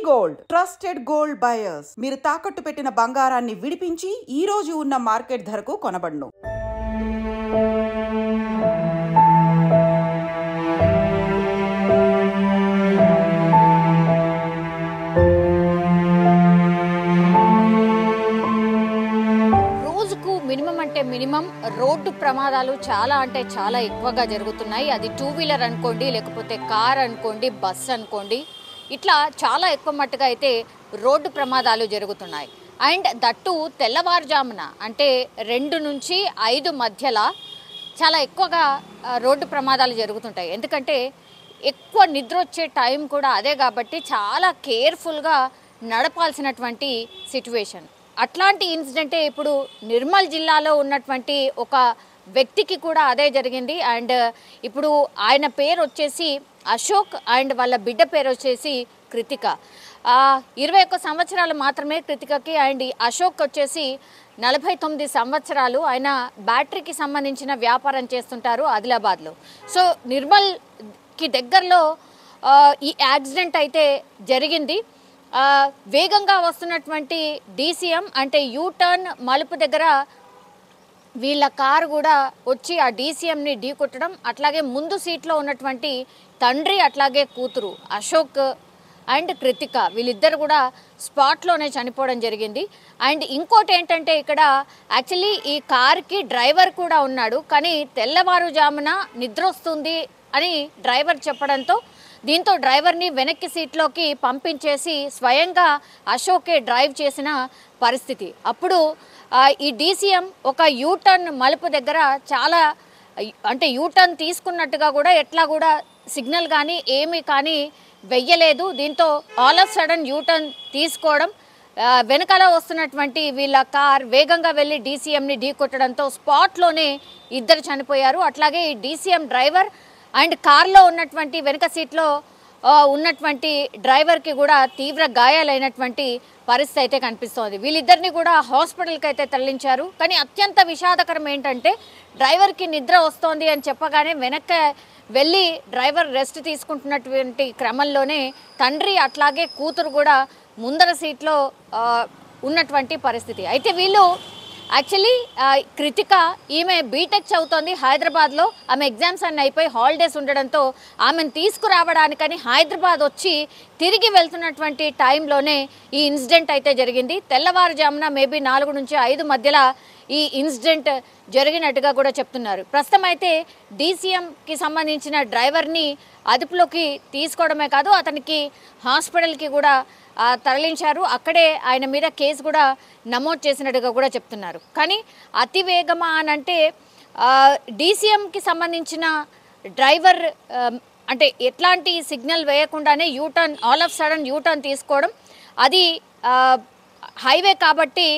Gold trusted gold buyers మీరు తాకట్టు పెట్టిన బంగారాన్ని విడిపించి ఈ రోజు ఉన్న మార్కెట్ ధరకు కొనబడును. మినిమం రోడ్డు ప్రమాదాలు చాలా అంటే చాలా ఎక్కువగా జరుగుతున్నాయి. అది 2 వీలర్ అనుకోండి, లేకపోతే కార్ అనుకోండి, బస్ అనుకోండి, ఇట్లా చాలా ఎక్కువ మట్టుగా అయితే రోడ్డు ప్రమాదాలు జరుగుతున్నాయి. అండ్ దట్టు తెల్లవారుజామున అంటే 2 నుంచి 5 మధ్యలో చాలా ఎక్కువగా రోడ్డు ప్రమాదాలు జరుగుతుంటాయి. ఎందుకంటే ఎక్కువ నిద్ర వచ్చే టైం కూడా అదే కాబట్టి చాలా కేర్ఫుల్గా నడపాల్సినటువంటి సిచ్యువేషన్. అట్లాంటి ఇన్సిడెంటే ఇప్పుడు నిర్మల్ జిల్లాలో ఉన్నటువంటి ఒక వ్యక్తికి కూడా అదే జరిగింది. అండ్ ఇప్పుడు ఆయన పేరు వచ్చేసి అశోక్ అండ్ వాళ్ళ బిడ్డ పేరు వచ్చేసి కృతిక. 21 సంవత్సరాలు మాత్రమే కృతికకి. అండ్ అశోక్ వచ్చేసి 49 సంవత్సరాలు. ఆయన బ్యాటరీకి సంబంధించిన వ్యాపారం చేస్తుంటారు ఆదిలాబాద్లో. సో నిర్మల్కి దగ్గరలో ఈ యాక్సిడెంట్ అయితే జరిగింది. వేగంగా వస్తున్నటువంటి DCM అంటే యూటర్న్ మలుపు దగ్గర వీళ్ళ కారు కూడా వచ్చి ఆ DCMని ఢీకొట్టడం, అట్లాగే ముందు సీట్లో ఉన్నటువంటి తండ్రి అట్లాగే కూతురు అశోక్ అండ్ కృతిక వీళ్ళిద్దరు కూడా స్పాట్లోనే చనిపోవడం జరిగింది. అండ్ ఇంకోటి ఏంటంటే ఇక్కడ యాక్చువల్లీ ఈ కార్కి డ్రైవర్ కూడా ఉన్నాడు, కానీ తెల్లవారుజామున నిద్ర వస్తుంది అని డ్రైవర్ చెప్పడంతో దీంతో డ్రైవర్ని వెనక్కి సీట్లోకి పంపించేసి స్వయంగా అశోకే డ్రైవ్ చేసిన పరిస్థితి. అప్పుడు ఈ DCM ఒక యూటర్న్ మలుపు దగ్గర చాలా అంటే యూటర్న్ తీసుకున్నట్టుగా కూడా ఎట్లా కూడా సిగ్నల్ కానీ ఏమీ కానీ వెయ్యలేదు. దీంతో ఆల్ ఆఫ్ సడన్ యూటర్న్ తీసుకోవడం, వెనకాల వస్తున్నటువంటి వీళ్ళ కార్ వేగంగా వెళ్ళి DCMని ఢీకొట్టడంతో స్పాట్లోనే ఇద్దరు చనిపోయారు. అట్లాగే ఈ DCM డ్రైవర్ అండ్ కార్లో ఉన్నటువంటి వెనక సీట్లో ఉన్నటువంటి డ్రైవర్కి కూడా తీవ్ర గాయాలైనటువంటి పరిస్థితి అయితే కనిపిస్తోంది. వీళ్ళిద్దరిని కూడా హాస్పిటల్కి అయితే తరలించారు. కానీ అత్యంత విషాదకరం ఏంటంటే డ్రైవర్కి నిద్ర వస్తోంది అని చెప్పగానే వెనక్కి వెళ్ళి డ్రైవర్ రెస్ట్ తీసుకుంటున్నటువంటి క్రమంలోనే తండ్రి అట్లాగే కూతురు కూడా ముందర సీట్లో ఉన్నటువంటి పరిస్థితి. అయితే వీళ్ళు యాక్చువల్లీ కృతిక ఈమె బీటెక్ చదువుతోంది హైదరాబాద్లో. ఆమె ఎగ్జామ్స్ అన్నీ అయిపోయి హాలిడేస్ ఉండడంతో ఆమెను తీసుకురావడానికని హైదరాబాద్ వచ్చి తిరిగి వెళ్తున్నటువంటి టైంలోనే ఈ ఇన్సిడెంట్ అయితే జరిగింది. తెల్లవారుజామున మేబీ 4 నుంచి 5 మధ్యలో ఈ ఇన్సిడెంట్ జరిగినట్టుగా కూడా చెప్తున్నారు. ప్రస్తుతం అయితే DCMకి సంబంధించిన డ్రైవర్ని అదుపులోకి తీసుకోవడమే కాదు అతనికి హాస్పిటల్కి కూడా తరలించారు. అక్కడే ఆయన మీద కేసు కూడా నమోదు చేసినట్టుగా కూడా చెప్తున్నారు. కానీ అతివేగమా అని అంటే DCMకి సంబంధించిన డ్రైవర్ అంటే ఎట్లాంటి సిగ్నల్ వేయకుండానే U turn all of sudden U turn తీసుకోవడం, అది హైవే కాబట్టి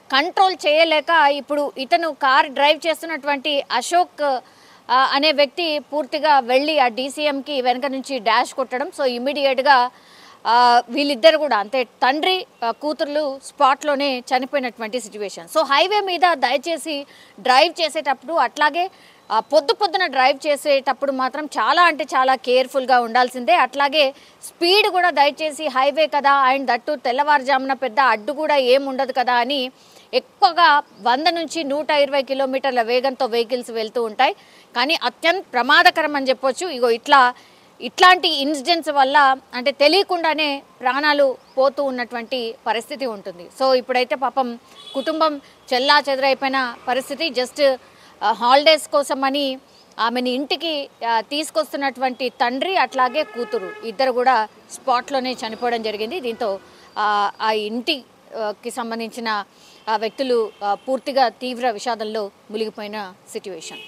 కంట్రోల్ చేయలేక ఇప్పుడు ఇతను కార్ డ్రైవ్ చేస్తున్నటువంటి అశోక్ అనే వ్యక్తి పూర్తిగా వెళ్ళి ఆ DCMకి వెనక నుంచి డాష్ కొట్టడం. సో ఇమ్మీడియట్గా వీళ్ళిద్దరు కూడా అంతే తండ్రి కూతుర్లు స్పాట్లోనే చనిపోయినటువంటి సిచ్యువేషన్. సో హైవే మీద దయచేసి డ్రైవ్ చేసేటప్పుడు అట్లాగే పొద్దున డ్రైవ్ చేసేటప్పుడు మాత్రం చాలా అంటే చాలా కేర్ఫుల్గా ఉండాల్సిందే. అట్లాగే స్పీడ్ కూడా దయచేసి హైవే కదా అండ్ దట్టు తెల్లవారుజామున పెద్ద అడ్డు కూడా ఏముండదు కదా అని ఎక్కువగా 100 నుంచి 120 కిలోమీటర్ల వేగంతో వెహికల్స్ వెళ్తూ ఉంటాయి. కానీ అత్యంత ప్రమాదకరం అని చెప్పొచ్చు. ఇట్లాంటి ఇన్సిడెంట్స్ వల్ల అంటే తెలియకుండానే ప్రాణాలు పోతూ ఉన్నటువంటి పరిస్థితి ఉంటుంది. సో ఇప్పుడైతే పాపం కుటుంబం చెల్లా చెదరైపోయిన పరిస్థితి. జస్ట్ హాలిడేస్ కోసమని ఆమెని ఇంటికి తీసుకొస్తున్నటువంటి తండ్రి అట్లాగే కూతురు ఇద్దరు కూడా స్పాట్లోనే చనిపోవడం జరిగింది. దీంతో ఆ ఇంటికి సంబంధించిన వ్యక్తులు పూర్తిగా తీవ్ర విషాదంలో మునిగిపోయిన సిచ్యువేషన్.